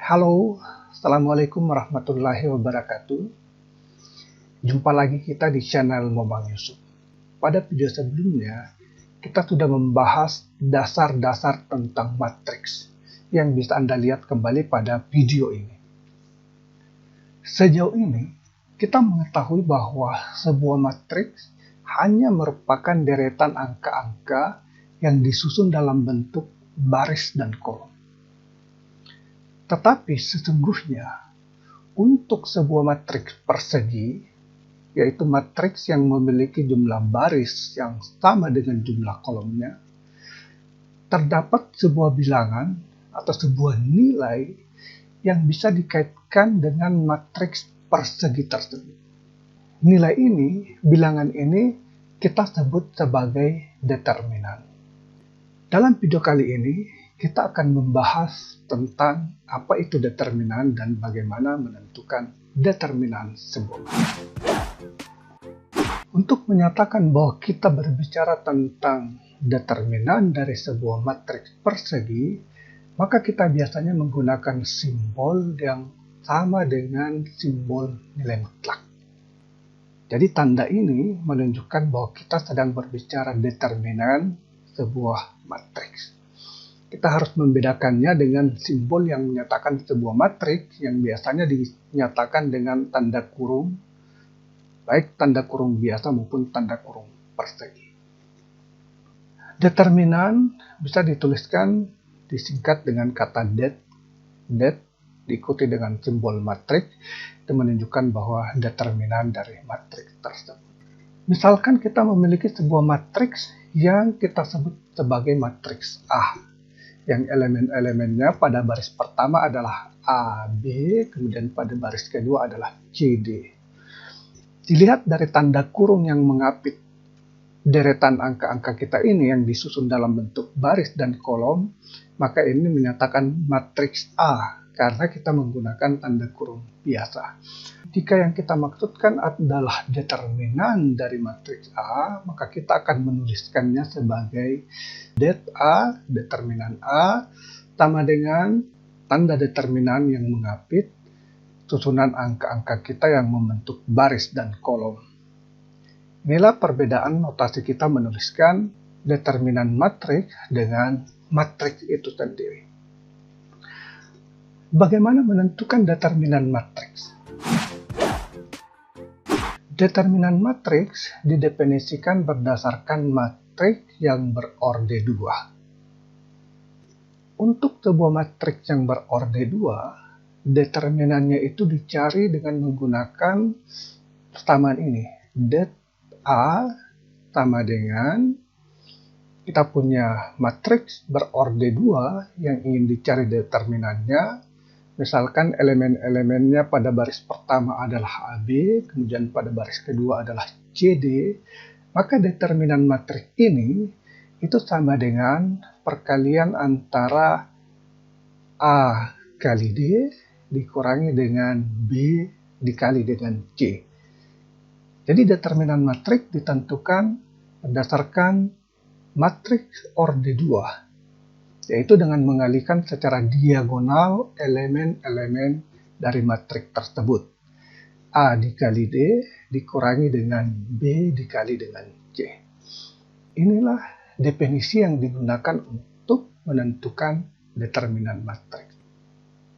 Halo, Assalamualaikum warahmatullahi wabarakatuh. Jumpa lagi kita di channel Momang Yusuf. Pada video sebelumnya, kita sudah membahas dasar-dasar tentang matriks yang bisa Anda lihat kembali pada video ini. Sejauh ini, kita mengetahui bahwa sebuah matriks hanya merupakan deretan angka-angka yang disusun dalam bentuk baris dan kolom. Tetapi sesungguhnya, untuk sebuah matriks persegi, yaitu matriks yang memiliki jumlah baris yang sama dengan jumlah kolomnya, terdapat sebuah bilangan atau sebuah nilai yang bisa dikaitkan dengan matriks persegi tersebut. Nilai ini, bilangan ini, kita sebut sebagai determinan. Dalam video kali ini, kita akan membahas tentang apa itu determinan dan bagaimana menentukan determinan sebuah. Untuk menyatakan bahwa kita berbicara tentang determinan dari sebuah matriks persegi, maka kita biasanya menggunakan simbol yang sama dengan simbol nilai mutlak. Jadi tanda ini menunjukkan bahwa kita sedang berbicara determinan sebuah matriks. Kita harus membedakannya dengan simbol yang menyatakan sebuah matriks yang biasanya dinyatakan dengan tanda kurung, baik tanda kurung biasa maupun tanda kurung persegi. Determinan bisa dituliskan disingkat dengan kata det diikuti dengan simbol matriks, itu menunjukkan bahwa determinan dari matriks tersebut. Misalkan kita memiliki sebuah matriks yang kita sebut sebagai matriks A, yang elemen-elemennya pada baris pertama adalah A, B, kemudian pada baris kedua adalah C, D. Dilihat dari tanda kurung yang mengapit deretan angka-angka kita ini yang disusun dalam bentuk baris dan kolom, maka ini menyatakan matriks A karena kita menggunakan tanda kurung biasa. Jika yang kita maksudkan adalah determinan dari matriks A, maka kita akan menuliskannya sebagai det A, determinan A, sama dengan tanda determinan yang mengapit susunan angka-angka kita yang membentuk baris dan kolom. Inilah perbedaan notasi kita menuliskan determinan matriks dengan matriks itu sendiri. Bagaimana menentukan determinan matriks? Determinan matriks didefinisikan berdasarkan matriks yang berorde 2. Untuk sebuah matriks yang berorde 2, determinannya itu dicari dengan menggunakan persamaan ini. Det A sama dengan kita punya matriks berorde 2 yang ingin dicari determinannya. Misalkan elemen-elemennya pada baris pertama adalah AB, kemudian pada baris kedua adalah CD, maka determinan matriks ini itu sama dengan perkalian antara A kali D dikurangi dengan B dikali dengan C. Jadi determinan matriks ditentukan berdasarkan matriks orde 2. Yaitu dengan mengalihkan secara diagonal elemen-elemen dari matriks tersebut. A dikali D dikurangi dengan B dikali dengan C. Inilah definisi yang digunakan untuk menentukan determinan matriks.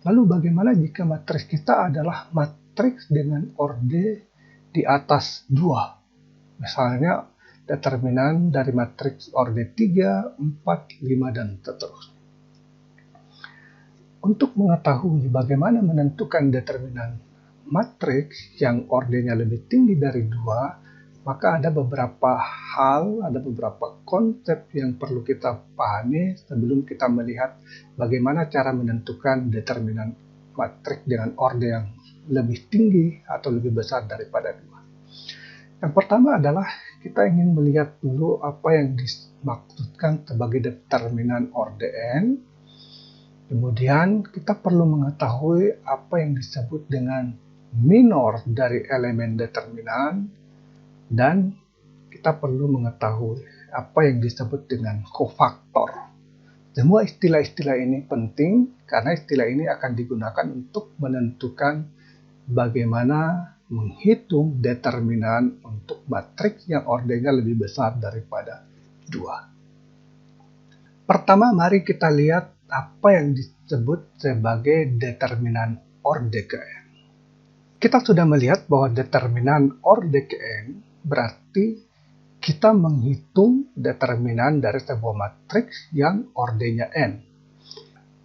Lalu bagaimana jika matriks kita adalah matriks dengan orde di atas 2? Misalnya, determinan dari matriks orde 3, 4, 5, dan seterusnya. Untuk mengetahui bagaimana menentukan determinan matriks yang ordenya lebih tinggi dari 2, maka ada beberapa hal, ada beberapa konsep yang perlu kita pahami sebelum kita melihat bagaimana cara menentukan determinan matriks dengan orde yang lebih tinggi atau lebih besar daripada 2. Yang pertama adalah kita ingin melihat dulu apa yang dimaksudkan sebagai determinan orde n. Kemudian kita perlu mengetahui apa yang disebut dengan minor dari elemen determinan. Dan kita perlu mengetahui apa yang disebut dengan kofaktor. Semua istilah-istilah ini penting karena istilah ini akan digunakan untuk menentukan bagaimana menghitung determinan untuk matriks yang ordernya lebih besar daripada 2. Pertama, mari kita lihat apa yang disebut sebagai determinan orde ke n. Kita sudah melihat bahwa determinan orde ke n berarti kita menghitung determinan dari sebuah matriks yang ordenya n.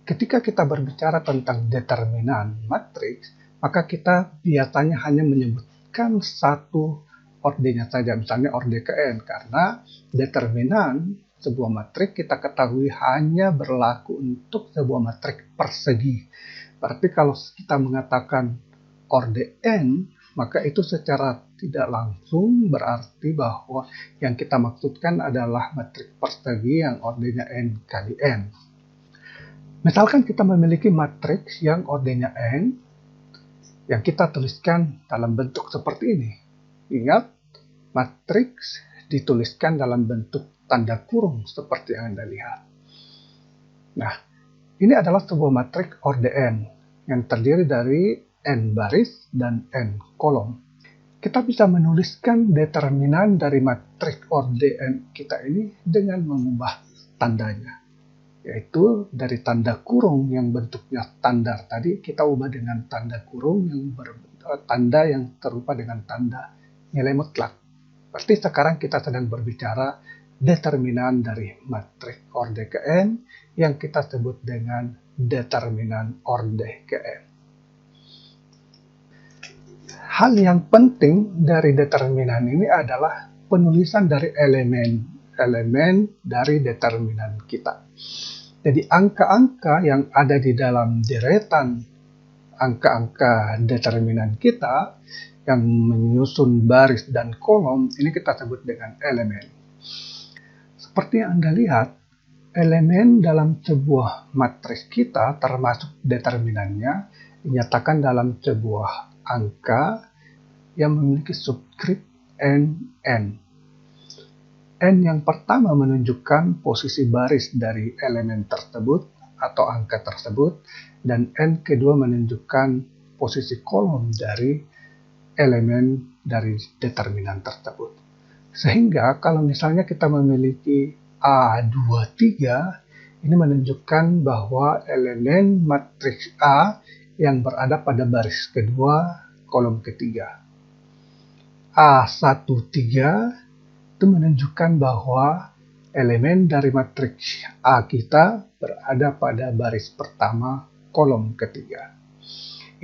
Ketika kita berbicara tentang determinan matriks, maka kita biasanya hanya menyebutkan satu ordenya saja, misalnya orde ke n, karena determinan sebuah matriks kita ketahui hanya berlaku untuk sebuah matriks persegi. Berarti kalau kita mengatakan orde n, maka itu secara tidak langsung berarti bahwa yang kita maksudkan adalah matriks persegi yang ordenya n kali n. Misalkan kita memiliki matriks yang ordenya n, yang kita tuliskan dalam bentuk seperti ini. Ingat, matriks dituliskan dalam bentuk tanda kurung seperti yang Anda lihat. Nah, ini adalah sebuah matriks orde n yang terdiri dari n baris dan n kolom. Kita bisa menuliskan determinan dari matriks orde n kita ini dengan mengubah tandanya, yaitu dari tanda kurung yang bentuknya standar tadi kita ubah dengan tanda kurung yang tanda yang serupa dengan tanda nilai mutlak. Berarti sekarang kita sedang berbicara determinan dari matriks orde ke n yang kita sebut dengan determinan orde ke n. Hal yang penting dari determinan ini adalah penulisan dari elemen dari determinan kita. Jadi angka-angka yang ada di dalam deretan angka-angka determinan kita yang menyusun baris dan kolom, ini kita sebut dengan elemen. Seperti yang Anda lihat, elemen dalam sebuah matriks kita termasuk determinannya dinyatakan dalam sebuah angka yang memiliki subskrip n. N yang pertama menunjukkan posisi baris dari elemen tersebut atau angka tersebut, dan n kedua menunjukkan posisi kolom dari elemen dari determinan tersebut. Sehingga kalau misalnya kita memiliki A23, ini menunjukkan bahwa elemen matriks A yang berada pada baris kedua, kolom ketiga. A13 itu menunjukkan bahwa elemen dari matriks A kita berada pada baris pertama, kolom ketiga.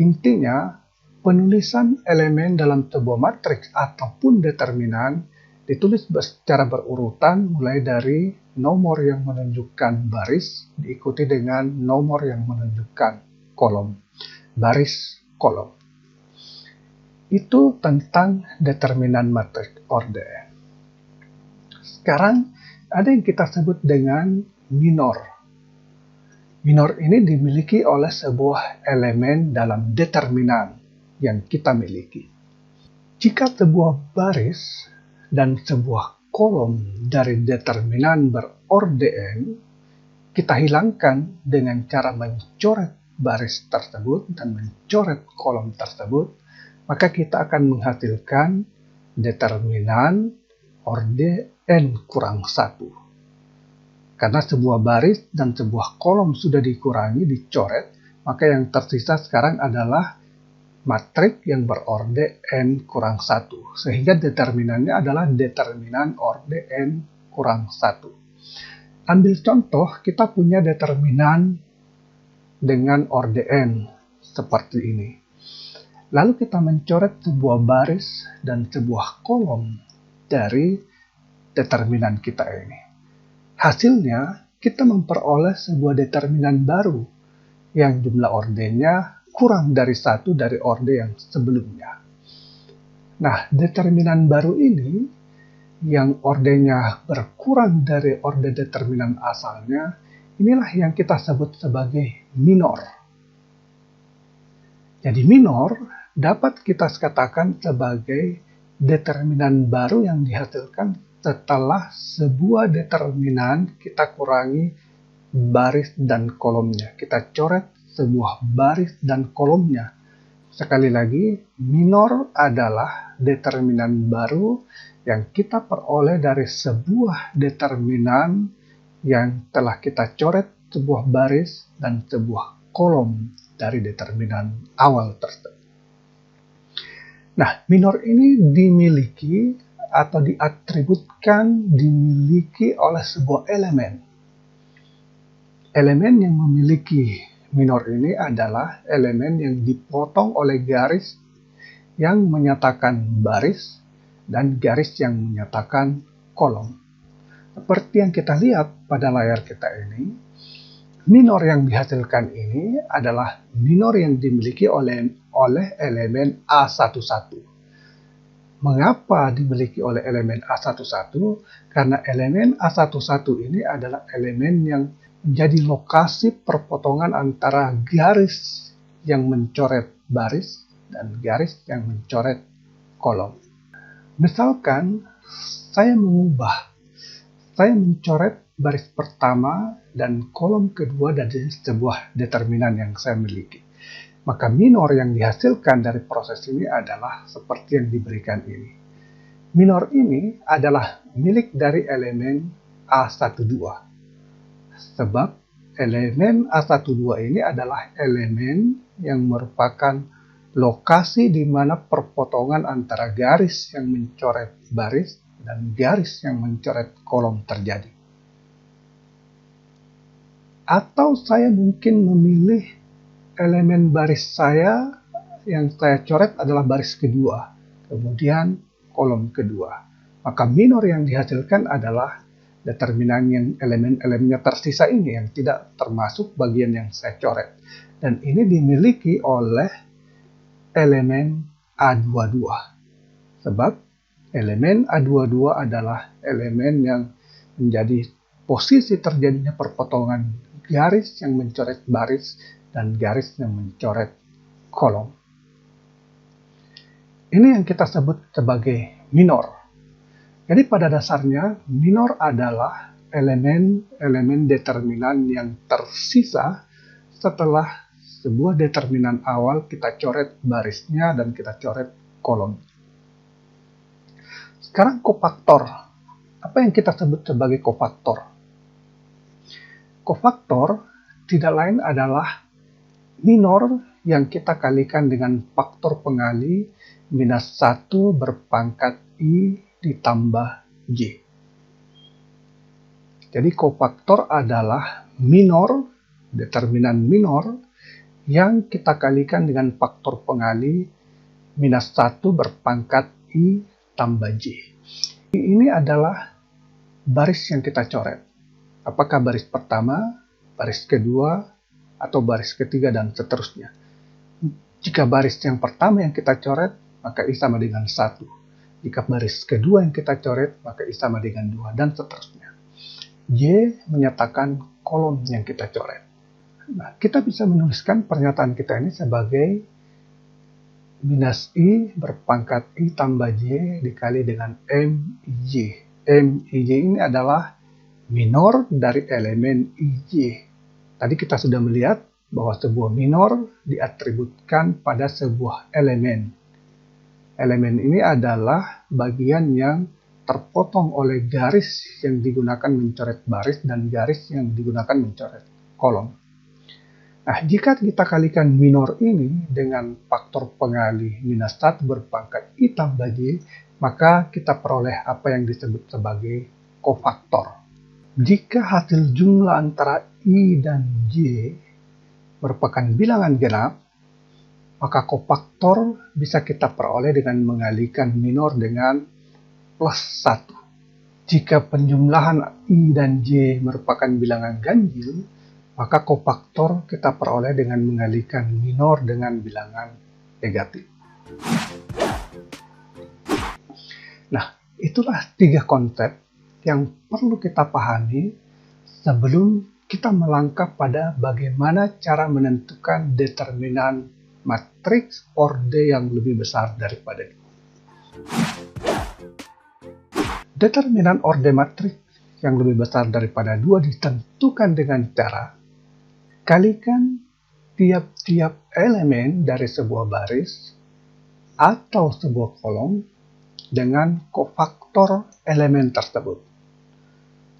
Intinya, penulisan elemen dalam sebuah matriks ataupun determinan ditulis secara berurutan mulai dari nomor yang menunjukkan baris diikuti dengan nomor yang menunjukkan kolom. Baris kolom. Itu tentang determinan matriks orde. Sekarang ada yang kita sebut dengan minor. Minor ini dimiliki oleh sebuah elemen dalam determinan yang kita miliki. Jika sebuah baris dan sebuah kolom dari determinan berorde n kita hilangkan dengan cara mencoret baris tersebut dan mencoret kolom tersebut, maka kita akan menghasilkan determinan orde n kurang 1. Karena sebuah baris dan sebuah kolom sudah dikurangi, dicoret, maka yang tersisa sekarang adalah matriks yang berorde n kurang 1. Sehingga determinannya adalah determinan orde n kurang 1. Ambil contoh, kita punya determinan dengan orde n seperti ini. Lalu kita mencoret sebuah baris dan sebuah kolom dari determinan kita ini. Hasilnya, kita memperoleh sebuah determinan baru yang jumlah ordenya kurang dari 1 dari orde yang sebelumnya. Nah, determinan baru ini yang ordenya berkurang dari orde determinan asalnya, inilah yang kita sebut sebagai minor. Jadi minor dapat kita katakan sebagai determinan baru yang dihasilkan setelah sebuah determinan kita kurangi baris dan kolomnya. Kita coret sebuah baris dan kolomnya. Sekali lagi, minor adalah determinan baru yang kita peroleh dari sebuah determinan yang telah kita coret sebuah baris dan sebuah kolom dari determinan awal tersebut. Nah, minor ini dimiliki atau diatributkan dimiliki oleh sebuah elemen. Elemen yang memiliki minor ini adalah elemen yang dipotong oleh garis yang menyatakan baris dan garis yang menyatakan kolom. Seperti yang kita lihat pada layar kita ini, minor yang dihasilkan ini adalah minor yang dimiliki oleh elemen A11. Mengapa dimiliki oleh elemen A11? Karena elemen A11 ini adalah elemen yang menjadi lokasi perpotongan antara garis yang mencoret baris dan garis yang mencoret kolom. Misalkan saya mencoret baris pertama dan kolom kedua dari sebuah determinan yang saya miliki. Maka minor yang dihasilkan dari proses ini adalah seperti yang diberikan ini. Minor ini adalah milik dari elemen A12. Sebab elemen A12 ini adalah elemen yang merupakan lokasi di mana perpotongan antara garis yang mencoret baris dan garis yang mencoret kolom terjadi. Atau saya mungkin memilih elemen baris saya yang saya coret adalah baris kedua, kemudian kolom kedua. Maka minor yang dihasilkan adalah determinan yang elemen-elemennya tersisa ini yang tidak termasuk bagian yang saya coret. Dan ini dimiliki oleh elemen A22. Sebab elemen A22 adalah elemen yang menjadi posisi terjadinya perpotongan garis yang mencoret baris dan garis yang mencoret kolom. Ini yang kita sebut sebagai minor. Jadi pada dasarnya minor adalah elemen determinan yang tersisa setelah sebuah determinan awal kita coret barisnya dan kita coret kolom. Sekarang kofaktor. Apa yang kita sebut sebagai kofaktor? Kofaktor tidak lain adalah minor yang kita kalikan dengan faktor pengali minus 1 berpangkat I ditambah J. Jadi kofaktor adalah minor, determinan minor, yang kita kalikan dengan faktor pengali minus 1 berpangkat I tambah J. Ini adalah baris yang kita coret. Apakah baris pertama, baris kedua, atau baris ketiga, dan seterusnya. Jika baris yang pertama yang kita coret, maka I sama dengan 1. Jika baris kedua yang kita coret, maka I sama dengan 2, dan seterusnya. J menyatakan kolom yang kita coret. Nah, kita bisa menuliskan pernyataan kita ini sebagai minus I berpangkat I tambah J dikali dengan MIJ. MIJ ini adalah minor dari elemen IJ. Tadi kita sudah melihat bahwa sebuah minor diatributkan pada sebuah elemen. Elemen ini adalah bagian yang terpotong oleh garis yang digunakan mencoret baris dan garis yang digunakan mencoret kolom. Nah, jika kita kalikan minor ini dengan faktor pengali minus 1 berpangkat I tambah J, maka kita peroleh apa yang disebut sebagai kofaktor. Jika hasil jumlah antara I dan J merupakan bilangan genap, maka kofaktor bisa kita peroleh dengan mengalihkan minor dengan plus 1. Jika penjumlahan I dan J merupakan bilangan ganjil, maka kofaktor kita peroleh dengan mengalihkan minor dengan bilangan negatif. Nah, itulah 3 konsep yang perlu kita pahami sebelum kita melangkah pada bagaimana cara menentukan determinan matriks orde yang lebih besar daripada itu. Determinan orde matriks yang lebih besar daripada 2 ditentukan dengan cara kalikan tiap-tiap elemen dari sebuah baris atau sebuah kolom dengan kofaktor elemen tersebut.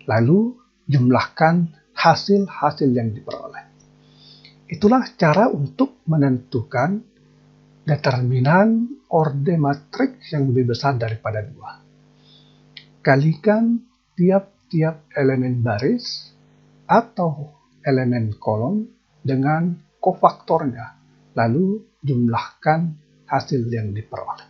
Lalu jumlahkan hasil-hasil yang diperoleh. Itulah cara untuk menentukan determinan orde matriks yang lebih besar daripada 2. Kalikan tiap-tiap elemen baris atau elemen kolom dengan kofaktornya, lalu jumlahkan hasil yang diperoleh.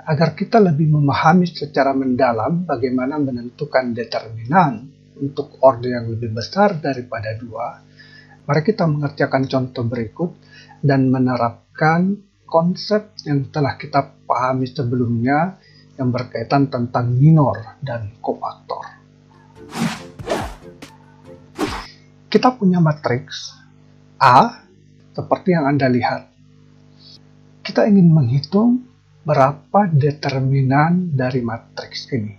Agar kita lebih memahami secara mendalam bagaimana menentukan determinan untuk orde yang lebih besar daripada 2, mari kita mengerjakan contoh berikut dan menerapkan konsep yang telah kita pahami sebelumnya yang berkaitan tentang minor dan kofaktor. Kita punya matriks A seperti yang Anda lihat. Kita ingin menghitung berapa determinan dari matriks ini.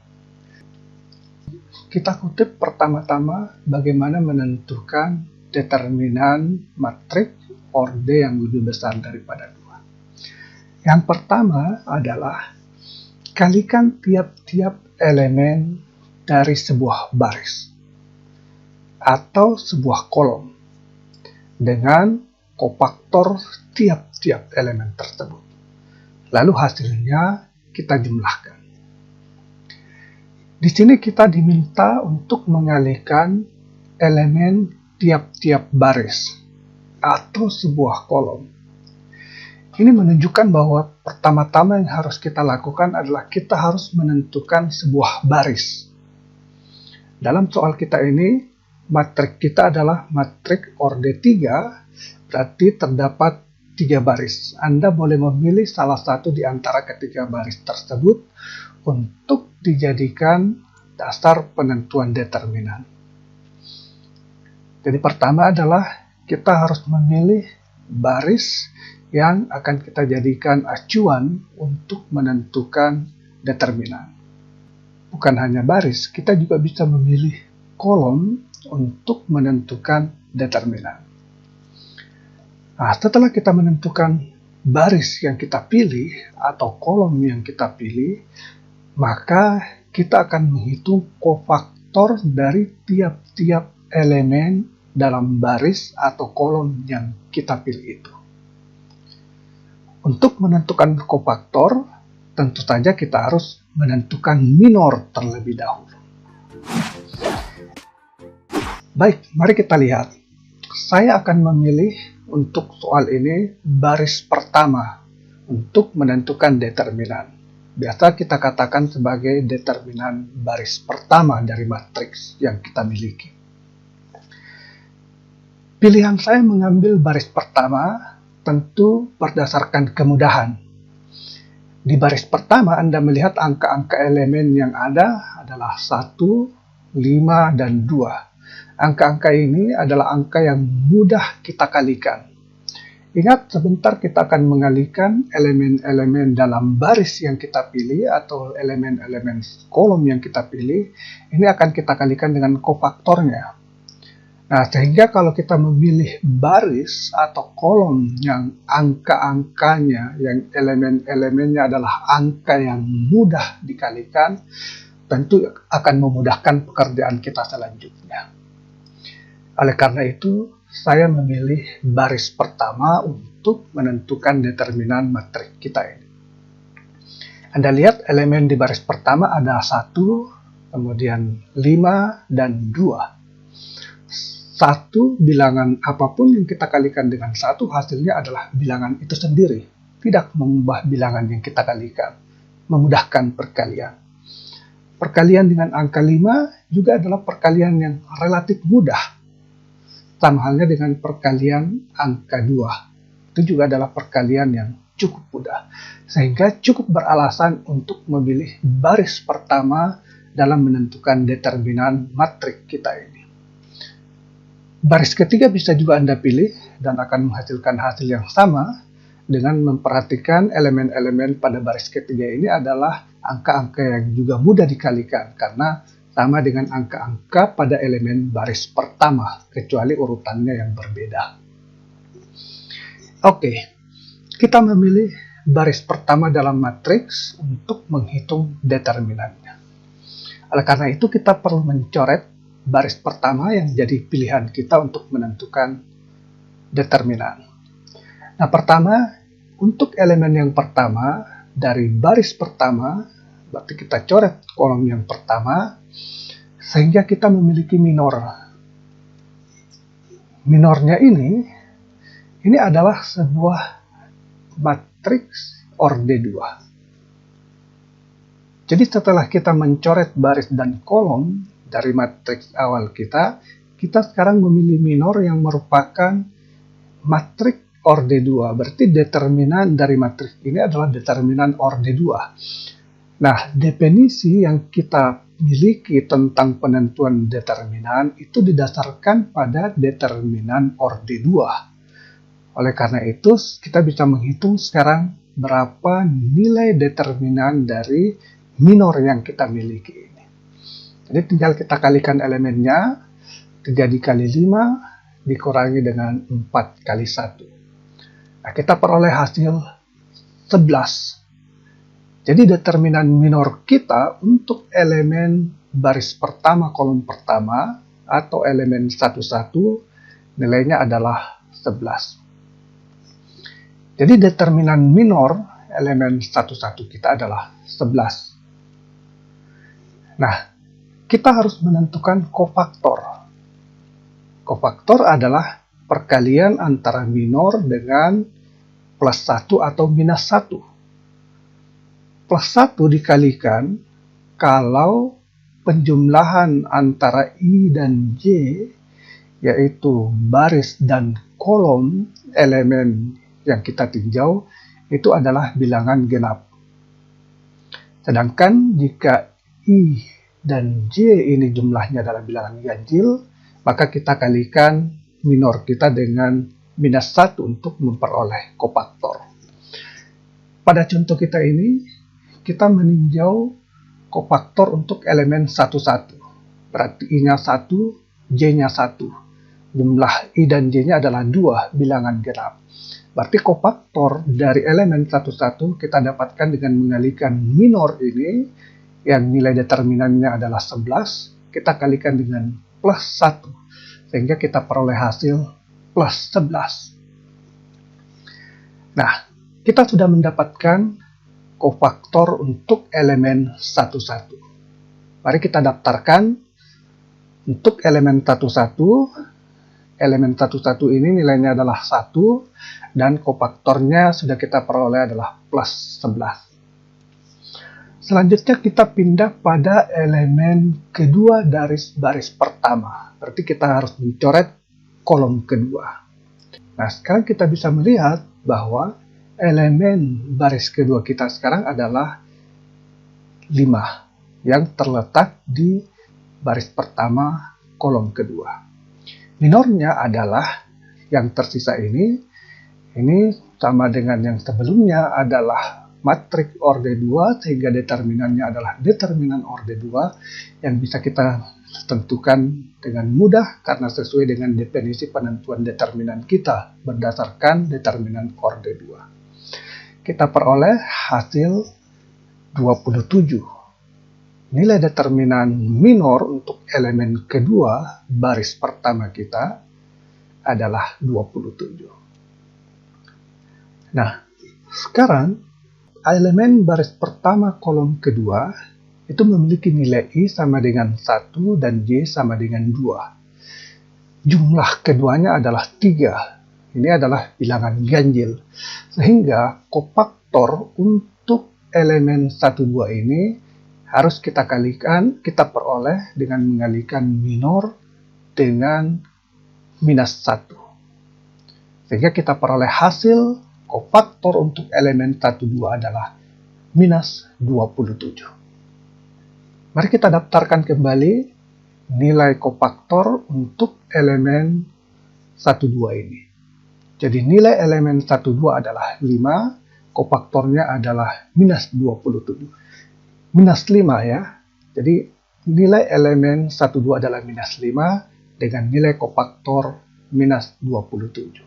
Kita kutip pertama-tama bagaimana menentukan determinan matriks orde yang lebih besar daripada 2. Yang pertama adalah kalikan tiap-tiap elemen dari sebuah baris atau sebuah kolom dengan kofaktor tiap-tiap elemen tersebut. Lalu hasilnya kita jumlahkan. Di sini kita diminta untuk mengalihkan elemen tiap-tiap baris atau sebuah kolom. Ini menunjukkan bahwa pertama-tama yang harus kita lakukan adalah kita harus menentukan sebuah baris. Dalam soal kita ini, matriks kita adalah matriks orde 3, berarti terdapat 3 baris. Anda boleh memilih salah satu di antara ketiga baris tersebut untuk dijadikan dasar penentuan determinan. Jadi pertama adalah kita harus memilih baris yang akan kita jadikan acuan untuk menentukan determinan. Bukan hanya baris, kita juga bisa memilih kolom untuk menentukan determinan. Nah, setelah kita menentukan baris yang kita pilih atau kolom yang kita pilih, maka kita akan menghitung kofaktor dari tiap-tiap elemen dalam baris atau kolom yang kita pilih itu. Untuk menentukan kofaktor, tentu saja kita harus menentukan minor terlebih dahulu. Baik, mari kita lihat. Saya akan memilih untuk soal ini baris pertama untuk menentukan determinan. Biasa kita katakan sebagai determinan baris pertama dari matriks yang kita miliki. Pilihan saya mengambil baris pertama tentu berdasarkan kemudahan. Di baris pertama Anda melihat angka-angka elemen yang ada adalah 1, 5, dan 2. Angka-angka ini adalah angka yang mudah kita kalikan. Ingat, sebentar kita akan mengalihkan elemen-elemen dalam baris yang kita pilih atau elemen-elemen kolom yang kita pilih. Ini akan kita kalikan dengan kofaktornya. Nah, sehingga kalau kita memilih baris atau kolom yang angka-angkanya, yang elemen-elemennya adalah angka yang mudah dikalikan, tentu akan memudahkan pekerjaan kita selanjutnya. Oleh karena itu, saya memilih baris pertama untuk menentukan determinan matriks kita ini. Anda lihat elemen di baris pertama ada 1, kemudian 5, dan 2. 1 bilangan apapun yang kita kalikan dengan 1, hasilnya adalah bilangan itu sendiri. Tidak mengubah bilangan yang kita kalikan. Memudahkan perkalian. Perkalian dengan angka 5 juga adalah perkalian yang relatif mudah. Sama halnya dengan perkalian angka 2. Itu juga adalah perkalian yang cukup mudah. Sehingga cukup beralasan untuk memilih baris pertama dalam menentukan determinan matriks kita ini. Baris ketiga bisa juga Anda pilih dan akan menghasilkan hasil yang sama dengan memperhatikan elemen-elemen pada baris ketiga ini adalah angka-angka yang juga mudah dikalikan karena sama dengan angka-angka pada elemen baris pertama, kecuali urutannya yang berbeda. Oke, kita memilih baris pertama dalam matriks untuk menghitung determinannya. Oleh karena itu, kita perlu mencoret baris pertama yang jadi pilihan kita untuk menentukan determinan. Nah, pertama, untuk elemen yang pertama, dari baris pertama, berarti kita coret kolom yang pertama, sehingga kita memiliki minor. Minornya ini adalah sebuah matriks orde 2. Jadi setelah kita mencoret baris dan kolom dari matriks awal kita sekarang memilih minor yang merupakan matriks orde 2. Berarti determinan dari matriks ini adalah determinan orde 2. Nah, definisi yang kita miliki tentang penentuan determinan itu didasarkan pada determinan orde 2. Oleh karena itu, kita bisa menghitung sekarang berapa nilai determinan dari minor yang kita miliki ini. Jadi tinggal kita kalikan elemennya, 3 dikali 5 dikurangi dengan 4 kali 1. Nah, kita peroleh hasil 11. Jadi determinan minor kita untuk elemen baris pertama kolom pertama atau elemen 11 nilainya adalah 11. Jadi determinan minor elemen 11 kita adalah 11. Nah, kita harus menentukan kofaktor. Kofaktor adalah perkalian antara minor dengan plus 1 atau minus 1. Plus 1 dikalikan kalau penjumlahan antara I dan J, yaitu baris dan kolom elemen yang kita tinjau, itu adalah bilangan genap. Sedangkan jika I dan J ini jumlahnya adalah bilangan ganjil, maka kita kalikan minor kita dengan minus 1 untuk memperoleh kofaktor. Pada contoh kita ini, kita meninjau kofaktor untuk elemen 11. Berarti I-nya 1, J-nya 1. Jumlah I dan J-nya adalah 2 bilangan genap. Berarti kofaktor dari elemen 11 kita dapatkan dengan mengalihkan minor ini, yang nilai determinannya adalah 11, kita kalikan dengan plus 1. Sehingga kita peroleh hasil plus 11. Nah, kita sudah mendapatkan kofaktor untuk elemen 11. Mari kita daftarkan untuk elemen 11. Elemen 11 ini nilainya adalah 1 dan kofaktornya sudah kita peroleh adalah plus 11. Selanjutnya kita pindah pada elemen kedua dari baris pertama. Berarti kita harus mencoret kolom kedua. Nah, sekarang kita bisa melihat bahwa elemen baris kedua kita sekarang adalah 5 yang terletak di baris pertama kolom kedua. Minornya adalah yang tersisa ini sama dengan yang sebelumnya adalah matriks orde 2 sehingga determinannya adalah determinan orde 2 yang bisa kita tentukan dengan mudah karena sesuai dengan definisi penentuan determinan kita berdasarkan determinan orde 2. Kita peroleh hasil 27. Nilai determinan minor untuk elemen kedua baris pertama kita adalah 27. Nah, sekarang elemen baris pertama kolom kedua itu memiliki nilai I sama dengan 1 dan J sama dengan 2. Jumlah keduanya adalah 3. Ini adalah bilangan ganjil. Sehingga kofaktor untuk elemen 12 ini harus kita kalikan, kita peroleh dengan mengalikan minor dengan minus 1. Sehingga kita peroleh hasil kofaktor untuk elemen 12 adalah minus 27. Mari kita daftarkan kembali nilai kofaktor untuk elemen 12 ini. Jadi nilai elemen 12 adalah 5, kofaktornya adalah minus 27. Minus 5 ya. Jadi nilai elemen 12 adalah minus 5 dengan nilai kofaktor minus 27.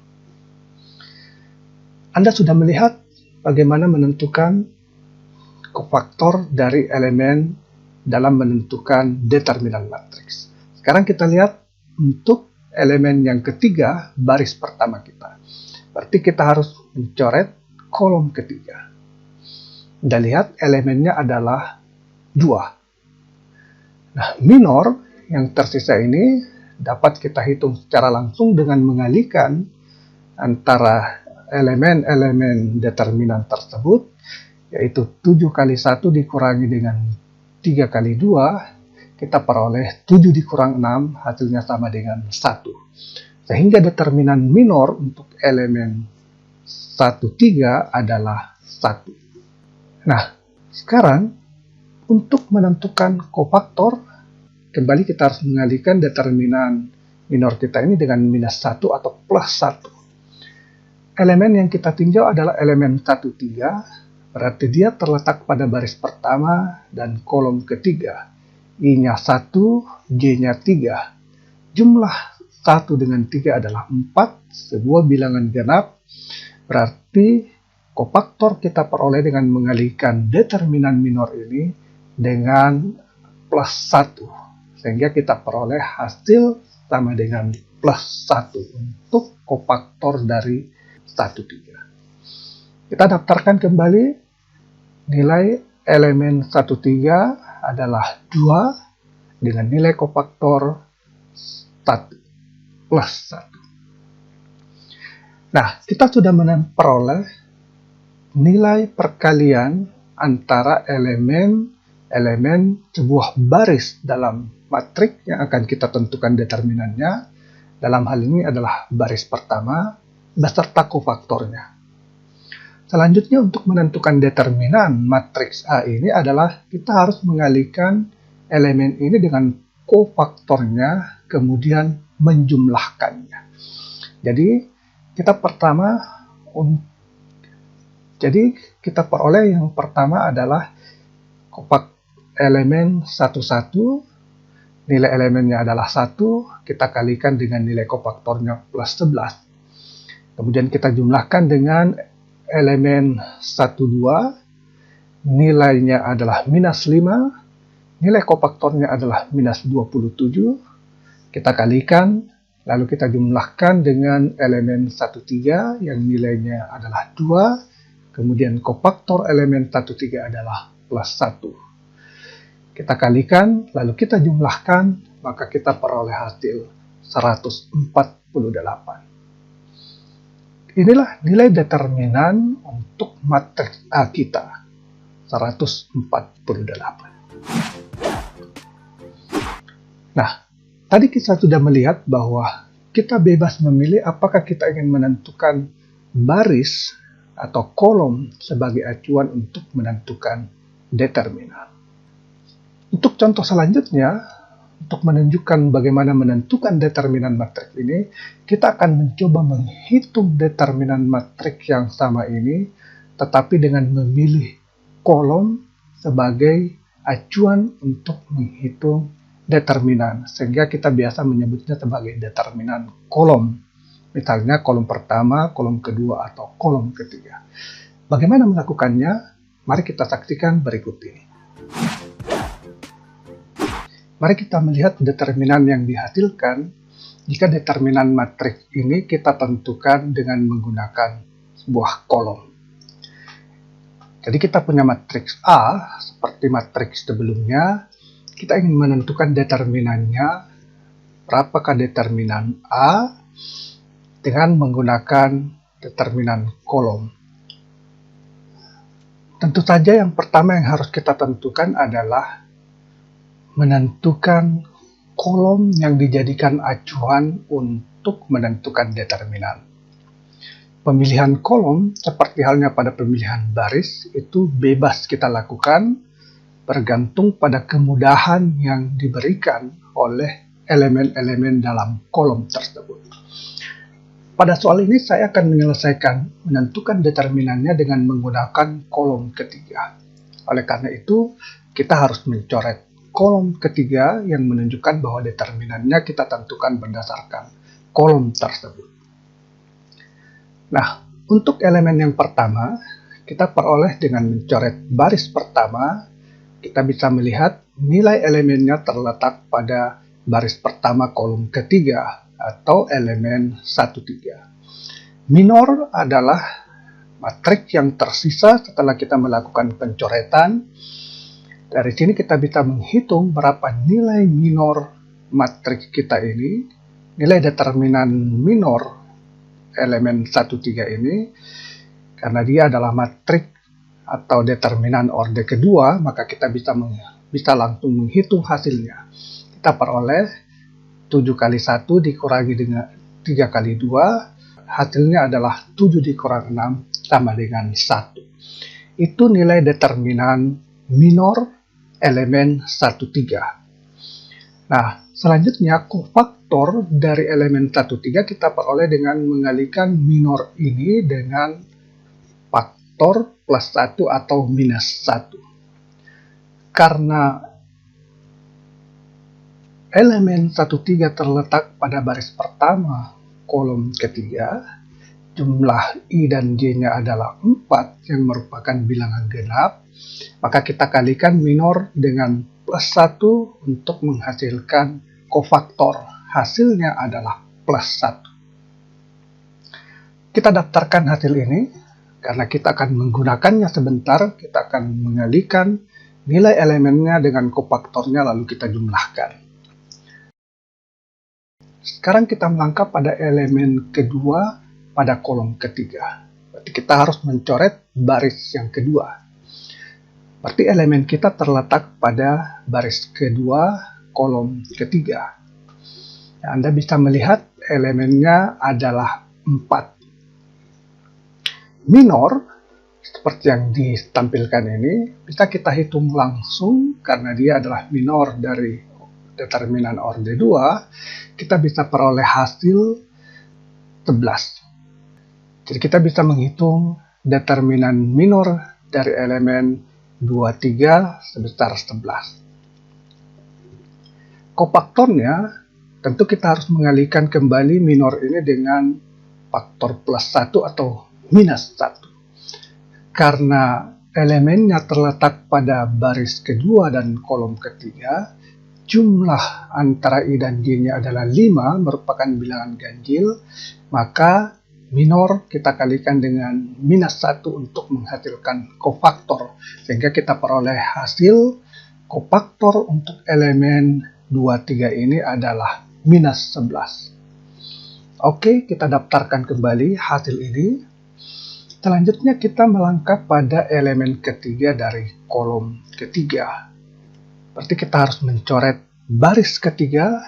Anda sudah melihat bagaimana menentukan kofaktor dari elemen dalam menentukan determinan matriks. Sekarang kita lihat untuk elemen yang ketiga, baris pertama kita. Berarti kita harus mencoret kolom ketiga. Anda lihat elemennya adalah 2. Nah, minor yang tersisa ini dapat kita hitung secara langsung dengan mengalihkan antara elemen-elemen determinan tersebut, yaitu 7 kali 1 dikurangi dengan 3 kali 2, kita peroleh 7 dikurang 6, hasilnya sama dengan 1. Sehingga determinan minor untuk elemen 13 adalah 1. Nah, sekarang untuk menentukan kofaktor, kembali kita harus mengalihkan determinan minor kita ini dengan minus 1 atau plus 1. Elemen yang kita tinjau adalah elemen 13, berarti dia terletak pada baris pertama dan kolom ketiga. I-nya 1, J-nya 3. Jumlah 1 dengan 3 adalah 4, sebuah bilangan genap. Berarti kofaktor kita peroleh dengan mengalihkan determinan minor ini dengan plus 1. Sehingga kita peroleh hasil sama dengan plus 1 untuk kofaktor dari 13. Kita daftarkan kembali. Nilai elemen 13 adalah 2 dengan nilai kofaktor 1 plus 1. Nah, kita sudah memperoleh nilai perkalian antara elemen sebuah baris dalam matriks yang akan kita tentukan determinannya. Dalam hal ini adalah baris pertama beserta kofaktornya. Selanjutnya untuk menentukan determinan matriks A ini adalah kita harus mengalihkan elemen ini dengan kofaktornya, kemudian menjumlahkannya. Jadi kita peroleh yang pertama adalah elemen 11, nilai elemennya adalah 1, kita kalikan dengan nilai kofaktornya plus 11. Kemudian kita jumlahkan dengan elemen 12, nilainya adalah minus 5, nilai kofaktornya adalah minus 27, kita kalikan, lalu kita jumlahkan dengan elemen 13 yang nilainya adalah 2, kemudian kofaktor elemen 13 adalah plus 1. Kita kalikan, lalu kita jumlahkan, maka kita peroleh hasil 148. Inilah nilai determinan untuk matriks A kita, 148. Nah, tadi kita sudah melihat bahwa kita bebas memilih apakah kita ingin menentukan baris atau kolom sebagai acuan untuk menentukan determinan. Untuk contoh selanjutnya, untuk menunjukkan bagaimana menentukan determinan matriks ini, kita akan mencoba menghitung determinan matriks yang sama ini, tetapi dengan memilih kolom sebagai acuan untuk menghitung determinan, sehingga kita biasa menyebutnya sebagai determinan kolom. Misalnya kolom pertama, kolom kedua, atau kolom ketiga. Bagaimana melakukannya? Mari kita saksikan berikut ini. Mari kita melihat determinan yang dihasilkan jika determinan matriks ini kita tentukan dengan menggunakan sebuah kolom. Jadi kita punya matriks A, seperti matriks sebelumnya, kita ingin menentukan determinannya, berapakah determinan A, dengan menggunakan determinan kolom. Tentu saja yang pertama yang harus kita tentukan adalah menentukan kolom yang dijadikan acuan untuk menentukan determinan. Pemilihan kolom, seperti halnya pada pemilihan baris, itu bebas kita lakukan bergantung pada kemudahan yang diberikan oleh elemen-elemen dalam kolom tersebut. Pada soal ini saya akan menyelesaikan menentukan determinannya dengan menggunakan kolom ketiga. Oleh karena itu, kita harus mencoret kolom ketiga yang menunjukkan bahwa determinannya kita tentukan berdasarkan kolom tersebut. Nah, untuk elemen yang pertama, kita peroleh dengan mencoret baris pertama, kita bisa melihat nilai elemennya terletak pada baris pertama kolom ketiga atau elemen 13. Minor adalah matriks yang tersisa setelah kita melakukan pencoretan. Dari sini kita bisa menghitung berapa nilai minor matriks kita ini, nilai determinan minor elemen 13 ini, karena dia adalah matriks atau determinan orde kedua, maka kita bisa langsung menghitung hasilnya. Kita peroleh 7 kali 1 dikurangi dengan 3 kali 2, hasilnya adalah 7 dikurang 6 sama dengan 1. Itu nilai determinan minor elemen 13. Nah, selanjutnya kofaktor dari elemen 13 kita peroleh dengan mengalikan minor ini dengan faktor plus 1 atau minus 1. Karena elemen 13 terletak pada baris pertama kolom ketiga, jumlah I dan J-nya adalah 4 yang merupakan bilangan genap, maka kita kalikan minor dengan plus 1 untuk menghasilkan kofaktor. Hasilnya adalah plus 1. Kita daftarkan hasil ini, karena kita akan menggunakannya sebentar, kita akan mengalikan nilai elemennya dengan kofaktornya lalu kita jumlahkan. Sekarang kita melangkah pada elemen kedua pada kolom ketiga. Berarti kita harus mencoret baris yang kedua. Berarti elemen kita terletak pada baris kedua kolom ketiga. Nah, Anda bisa melihat elemennya adalah 4. Minor, seperti yang ditampilkan ini, bisa kita hitung langsung karena dia adalah minor dari determinan orde 2, kita bisa peroleh hasil 11. Jadi kita bisa menghitung determinan minor dari elemen 23 sebesar 11. Kofaktornya, tentu kita harus mengalikan kembali minor ini dengan faktor plus 1 atau minus 1. Karena elemennya terletak pada baris kedua dan kolom ketiga, jumlah antara I dan J-nya adalah 5, merupakan bilangan ganjil, maka minor kita kalikan dengan minus 1 untuk menghasilkan kofaktor, sehingga kita peroleh hasil kofaktor untuk elemen 23 ini adalah minus 11. Oke, kita daftarkan kembali hasil ini. Selanjutnya kita melangkah pada elemen ketiga dari kolom ketiga. Berarti kita harus mencoret baris ketiga,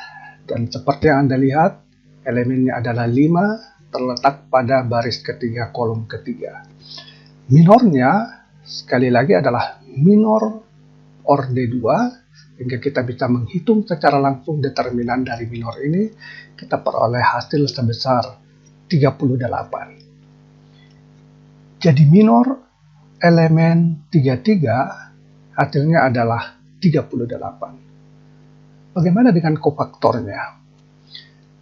dan seperti yang Anda lihat, elemennya adalah 5, terletak pada baris ketiga kolom ketiga. Minornya sekali lagi adalah minor orde 2, hingga kita bisa menghitung secara langsung determinan dari minor ini, kita peroleh hasil sebesar 38. Jadi minor elemen 33 hasilnya adalah 38. Bagaimana dengan kofaktornya?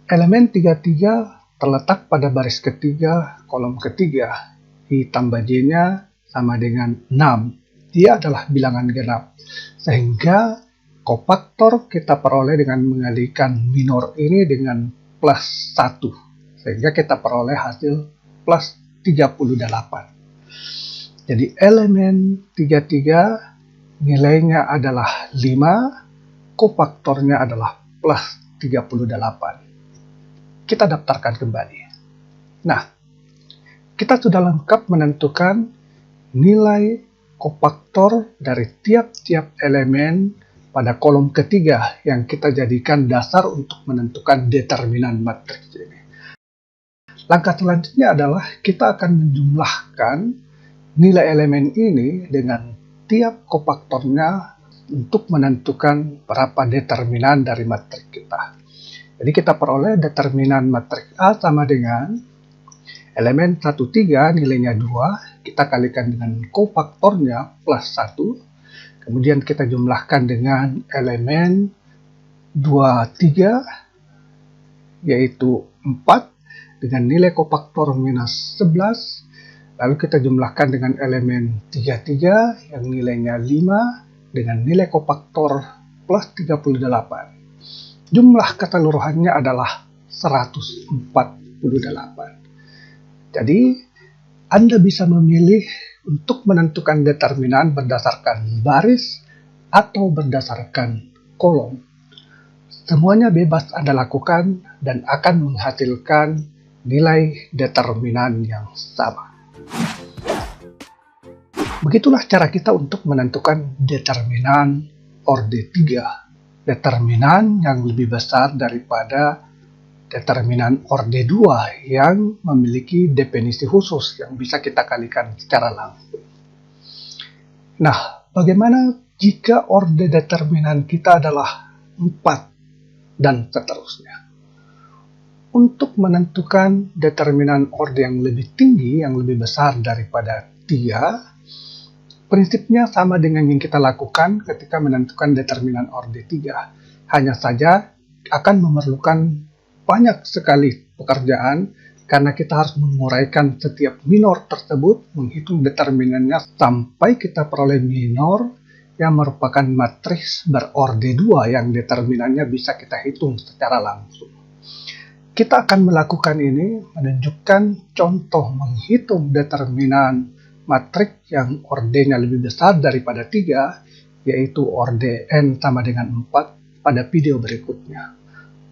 Elemen 33 terletak pada baris ketiga, kolom ketiga. I tambah J-nya sama dengan 6. Dia adalah bilangan genap. Sehingga kofaktor kita peroleh dengan mengalihkan minor ini dengan plus 1. Sehingga kita peroleh hasil plus 38. Jadi elemen 33 nilainya adalah 5, kofaktornya adalah plus 38. Kita daftarkan kembali. Nah, kita sudah lengkap menentukan nilai kofaktor dari tiap-tiap elemen pada kolom ketiga yang kita jadikan dasar untuk menentukan determinan matriks ini. Langkah selanjutnya adalah kita akan menjumlahkan nilai elemen ini dengan tiap kofaktornya untuk menentukan berapa determinan dari matriks kita. Jadi kita peroleh determinan matriks A sama dengan elemen 13 nilainya 2, kita kalikan dengan kofaktornya plus 1, Kemudian kita jumlahkan dengan elemen 23, yaitu 4, dengan nilai kofaktor minus 11. Lalu kita jumlahkan dengan elemen 33 yang nilainya 5 dengan nilai kofaktor plus 38. Jumlah keseluruhannya adalah 148. Jadi, Anda bisa memilih untuk menentukan determinan berdasarkan baris atau berdasarkan kolom. Semuanya bebas Anda lakukan dan akan menghasilkan nilai determinan yang sama. Begitulah cara kita untuk menentukan determinan orde 3. Determinan yang lebih besar daripada determinan orde 2 yang memiliki definisi khusus yang bisa kita kalikan secara langsung. Nah, bagaimana jika orde determinan kita adalah 4 dan seterusnya? Untuk menentukan determinan orde yang lebih tinggi, yang lebih besar daripada 3, prinsipnya sama dengan yang kita lakukan ketika menentukan determinan orde 3. Hanya saja akan memerlukan banyak sekali pekerjaan karena kita harus menguraikan setiap minor tersebut, menghitung determinannya sampai kita peroleh minor yang merupakan matriks berorde 2 yang determinannya bisa kita hitung secara langsung. Kita akan melakukan ini menunjukkan contoh menghitung determinan matriks yang ordenya lebih besar daripada 3, yaitu orde n sama dengan 4 pada video berikutnya.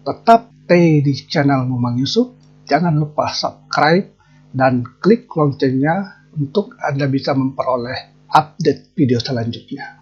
Tetap stay di channel Momang Yusuf, jangan lupa subscribe dan klik loncengnya untuk Anda bisa memperoleh update video selanjutnya.